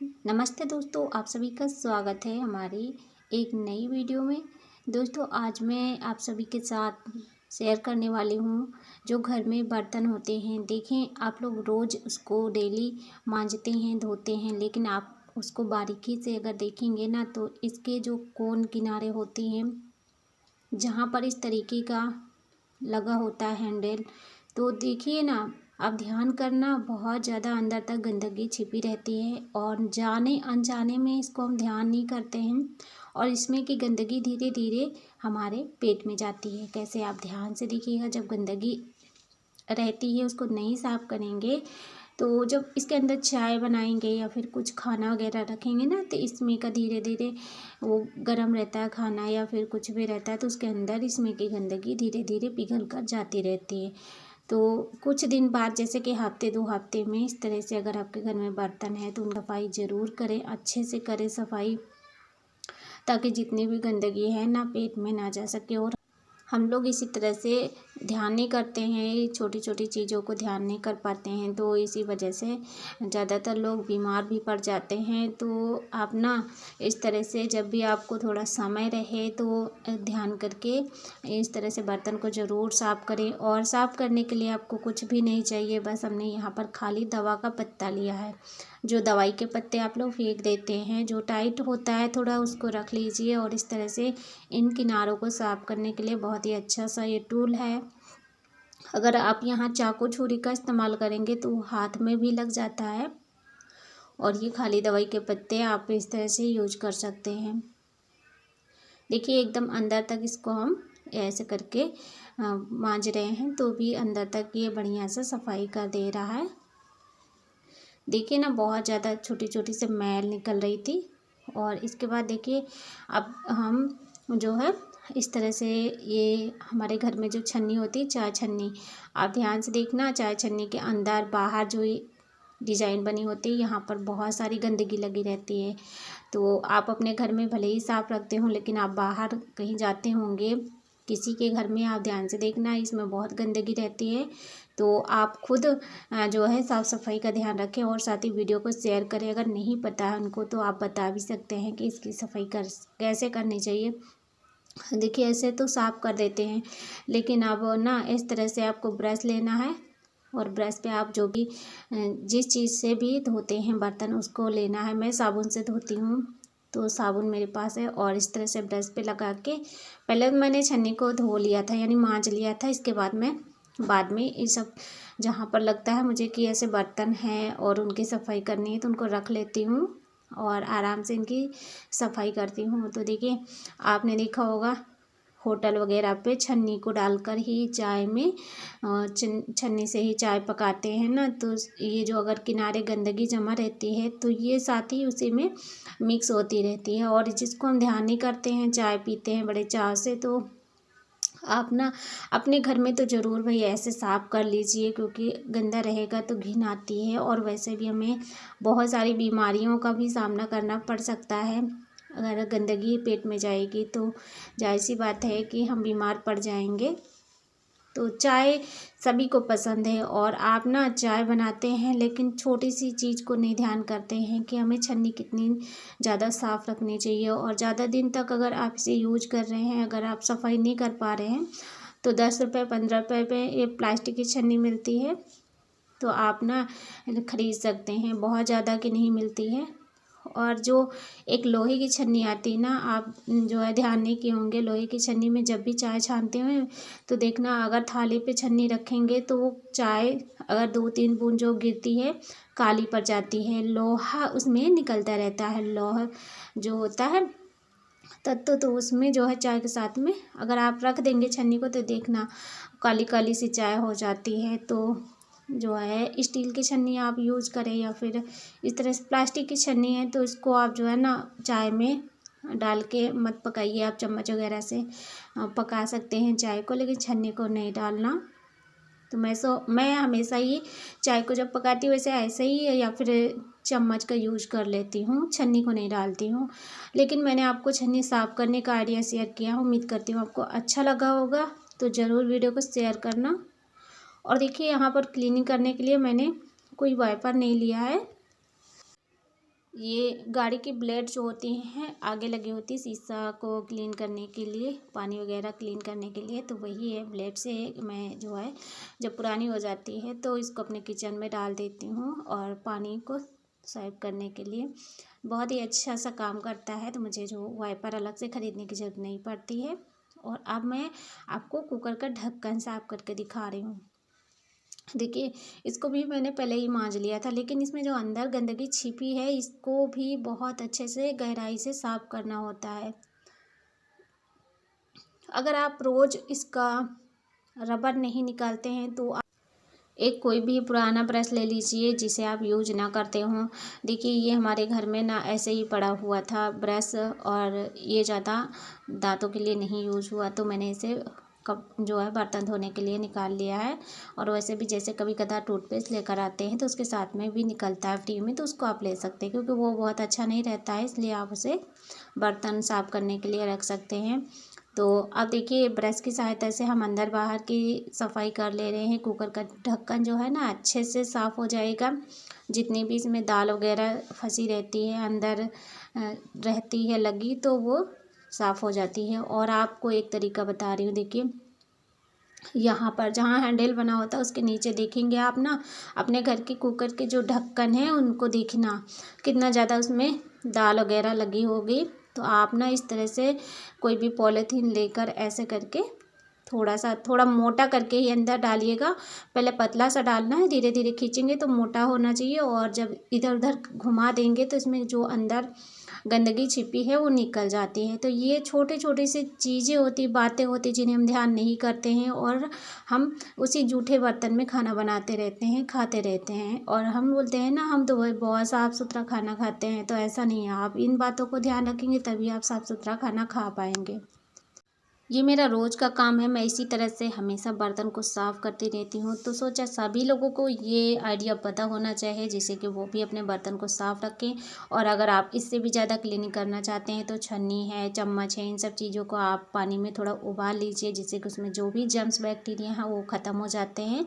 नमस्ते दोस्तों, आप सभी का स्वागत है हमारी एक नई वीडियो में। दोस्तों, आज मैं आप सभी के साथ शेयर करने वाली हूँ जो घर में बर्तन होते हैं। देखें, आप लोग रोज़ उसको डेली मांजते हैं, धोते हैं, लेकिन आप उसको बारीकी से अगर देखेंगे ना तो इसके जो कोन किनारे होते हैं, जहाँ पर इस तरीके का लगा होता है हैंडल, तो देखिए ना, आप ध्यान करना, बहुत ज़्यादा अंदर तक गंदगी छिपी रहती है और जाने अनजाने में इसको हम ध्यान नहीं करते हैं और इसमें की गंदगी धीरे धीरे हमारे पेट में जाती है। कैसे, आप ध्यान से देखिएगा, जब गंदगी रहती है उसको नहीं साफ करेंगे तो जब इसके अंदर चाय बनाएंगे या फिर कुछ खाना वगैरह रखेंगे ना, तो इसमें का धीरे धीरे वो गर्म रहता है खाना या फिर कुछ भी रहता है, तो उसके अंदर इसमें की गंदगी धीरे धीरे पिघल कर जाती रहती है। तो कुछ दिन बाद, जैसे कि हफ्ते 2 हफ्ते में, इस तरह से अगर आपके घर में बर्तन है तो उनकी सफाई ज़रूर करें, अच्छे से करें सफाई, ताकि जितनी भी गंदगी है ना पेट में ना जा सके। और हम लोग इसी तरह से ध्यान नहीं करते हैं, छोटी छोटी चीज़ों को ध्यान नहीं कर पाते हैं, तो इसी वजह से ज़्यादातर लोग बीमार भी पड़ जाते हैं। तो आप ना इस तरह से जब भी आपको थोड़ा समय रहे तो ध्यान करके इस तरह से बर्तन को ज़रूर साफ़ करें। और साफ़ करने के लिए आपको कुछ भी नहीं चाहिए, बस हमने यहाँ पर खाली दवा का पत्ता लिया है। जो दवाई के पत्ते आप लोग फेंक देते हैं, जो टाइट होता है थोड़ा, उसको रख लीजिए। और इस तरह से इन किनारों को साफ़ करने के लिए बहुत ही अच्छा सा ये टूल है। अगर आप यहाँ चाकू छुरी का इस्तेमाल करेंगे तो हाथ में भी लग जाता है, और ये खाली दवाई के पत्ते आप इस तरह से यूज कर सकते हैं। देखिए, एकदम अंदर तक इसको हम ऐसे करके मांज रहे हैं तो भी अंदर तक ये बढ़िया से सफाई कर दे रहा है। देखिए ना, बहुत ज़्यादा छोटी छोटी से मैल निकल रही थी। और इसके बाद देखिए, अब हम जो है इस तरह से, ये हमारे घर में जो छन्नी होती है, चाय छन्नी, आप ध्यान से देखना, चाय छन्नी के अंदर बाहर जो ये डिज़ाइन बनी होती है, यहाँ पर बहुत सारी गंदगी लगी रहती है। तो आप अपने घर में भले ही साफ़ रखते हो, लेकिन आप बाहर कहीं जाते होंगे किसी के घर में, आप ध्यान से देखना, इसमें बहुत गंदगी रहती है। तो आप खुद जो है साफ़ सफाई का ध्यान रखें और साथ ही वीडियो को शेयर करें। अगर नहीं पता है उनको तो आप बता भी सकते हैं कि इसकी सफाई कैसे करनी चाहिए। देखिए, ऐसे तो साफ़ कर देते हैं, लेकिन अब ना इस तरह से आपको ब्रश लेना है और ब्रश पे आप जो भी जिस चीज़ से भी धोते हैं बर्तन, उसको लेना है। मैं साबुन से धोती हूँ, तो साबुन मेरे पास है, और इस तरह से ब्रश पे लगा के पहले मैंने छन्नी को धो लिया था, यानी मांज लिया था। इसके बाद मैं बाद में ये सब जहाँ पर लगता है मुझे कि ऐसे बर्तन हैं और उनकी सफाई करनी है, तो उनको रख लेती हूँ और आराम से इनकी सफाई करती हूँ। तो देखिए, आपने देखा होगा होटल वगैरह पे छन्नी को डालकर ही चाय में छन्नी से ही चाय पकाते हैं ना, तो ये जो अगर किनारे गंदगी जमा रहती है तो ये साथ ही उसी में मिक्स होती रहती है, और जिसको हम ध्यान नहीं करते हैं, चाय पीते हैं बड़े चाव से। तो आप ना अपने घर में तो ज़रूर भाई ऐसे साफ़ कर लीजिए, क्योंकि गंदा रहेगा तो घिन आती है, और वैसे भी हमें बहुत सारी बीमारियों का भी सामना करना पड़ सकता है। अगर गंदगी पेट में जाएगी तो जाहिर सी बात है कि हम बीमार पड़ जाएंगे। तो चाय सभी को पसंद है, और आप ना चाय बनाते हैं लेकिन छोटी सी चीज़ को नहीं ध्यान करते हैं कि हमें छन्नी कितनी ज़्यादा साफ़ रखनी चाहिए। और ज़्यादा दिन तक अगर आप इसे यूज कर रहे हैं, अगर आप सफाई नहीं कर पा रहे हैं, तो 10 रुपये 15 रुपये पे ये प्लास्टिक की छन्नी मिलती है, तो आप ना खरीद सकते हैं, बहुत ज़्यादा की नहीं मिलती है। और जो एक लोहे की छन्नी आती है ना, आप जो है ध्यान नहीं किए होंगे, लोहे की छन्नी में जब भी चाय छानते हैं तो देखना, अगर थाली पे छन्नी रखेंगे तो वो चाय अगर 2-3 बूंद जो गिरती है काली पड़ जाती है, लोहा उसमें निकलता रहता है, लोहा जो होता है तत्व, तो उसमें जो है चाय के साथ में अगर आप रख देंगे छन्नी को तो देखना काली काली सी चाय हो जाती है। तो जो है स्टील की छन्नी आप यूज़ करें, या फिर इस तरह से प्लास्टिक की छन्नी है तो इसको आप जो है ना चाय में डाल के मत पकाइए। आप चम्मच वगैरह से पका सकते हैं चाय को, लेकिन छन्नी को नहीं डालना। तो मैं हमेशा ही चाय को जब पकाती हूँ वैसे ऐसे ही, या फिर चम्मच का यूज कर लेती हूँ, छन्नी को नहीं डालती हूँ। लेकिन मैंने आपको छन्नी साफ़ करने का आइडिया शेयर किया, उम्मीद करती हूँ आपको अच्छा लगा होगा, तो ज़रूर वीडियो को शेयर करना। और देखिए, यहाँ पर क्लीनिंग करने के लिए मैंने कोई वाइपर नहीं लिया है, ये गाड़ी की ब्लेड जो होती हैं आगे लगी होती है शीशा को क्लीन करने के लिए, पानी वगैरह क्लीन करने के लिए, तो वही है ब्लेड से मैं जो है जब पुरानी हो जाती है तो इसको अपने किचन में डाल देती हूँ और पानी को सेव करने के लिए बहुत ही अच्छा सा काम करता है। तो मुझे जो वाइपर अलग से ख़रीदने की ज़रूरत नहीं पड़ती है। और अब मैं आपको कुकर का ढक्कन साफ करके दिखा रही हूँ। देखिए, इसको भी मैंने पहले ही मांज लिया था, लेकिन इसमें जो अंदर गंदगी छिपी है इसको भी बहुत अच्छे से गहराई से साफ करना होता है। अगर आप रोज़ इसका रबर नहीं निकालते हैं तो एक कोई भी पुराना ब्रश ले लीजिए जिसे आप यूज ना करते हों। देखिए, ये हमारे घर में ना ऐसे ही पड़ा हुआ था ब्रश, और ये ज़्यादा दांतों के लिए नहीं यूज हुआ, तो मैंने इसे कप जो है बर्तन धोने के लिए निकाल लिया है। और वैसे भी जैसे कभी कदा टूथपेस्ट लेकर आते हैं तो उसके साथ में भी निकलता है फ्री में, तो उसको आप ले सकते हैं क्योंकि वो बहुत अच्छा नहीं रहता है, इसलिए आप उसे बर्तन साफ करने के लिए रख सकते हैं। तो अब देखिए, ब्रश की सहायता से हम अंदर बाहर की सफाई कर ले रहे हैं। कुकर का ढक्कन जो है ना अच्छे से साफ़ हो जाएगा। जितनी भी इसमें दाल वगैरह फंसी रहती है अंदर रहती है लगी, तो वो साफ़ हो जाती है। और आपको एक तरीका बता रही हूँ, देखिए यहाँ पर जहाँ हैंडल बना होता है उसके नीचे देखेंगे आप ना, अपने घर के कुकर के जो ढक्कन है उनको देखना कितना ज़्यादा उसमें दाल वगैरह लगी होगी। तो आप ना इस तरह से कोई भी पॉलीथीन लेकर ऐसे करके थोड़ा मोटा करके ही अंदर डालिएगा। पहले पतला सा डालना है, धीरे धीरे खींचेंगे तो मोटा होना चाहिए, और जब इधर उधर घुमा देंगे तो इसमें जो अंदर गंदगी छिपी है वो निकल जाती है। तो ये छोटे छोटे से चीज़ें होती, बातें होती जिन्हें हम ध्यान नहीं करते हैं, और हम उसी जूठे बर्तन में खाना बनाते रहते हैं, खाते रहते हैं। और हम बोलते हैं ना हम तो वही बहुत साफ़ सुथरा खाना खाते हैं, तो ऐसा नहीं है। आप इन बातों को ध्यान रखेंगे तभी आप साफ़ सुथरा खाना खा पाएंगे। ये मेरा रोज़ का काम है, मैं इसी तरह से हमेशा बर्तन को साफ़ करती रहती हूँ। तो सोचा सभी लोगों को ये आइडिया पता होना चाहिए जिससे कि वो भी अपने बर्तन को साफ़ रखें। और अगर आप इससे भी ज़्यादा क्लीनिंग करना चाहते हैं तो छन्नी है, चम्मच है, इन सब चीज़ों को आप पानी में थोड़ा उबाल लीजिए जिससे कि उसमें जो भी जर्म्स बैक्टीरिया हैं वो ख़त्म हो जाते हैं।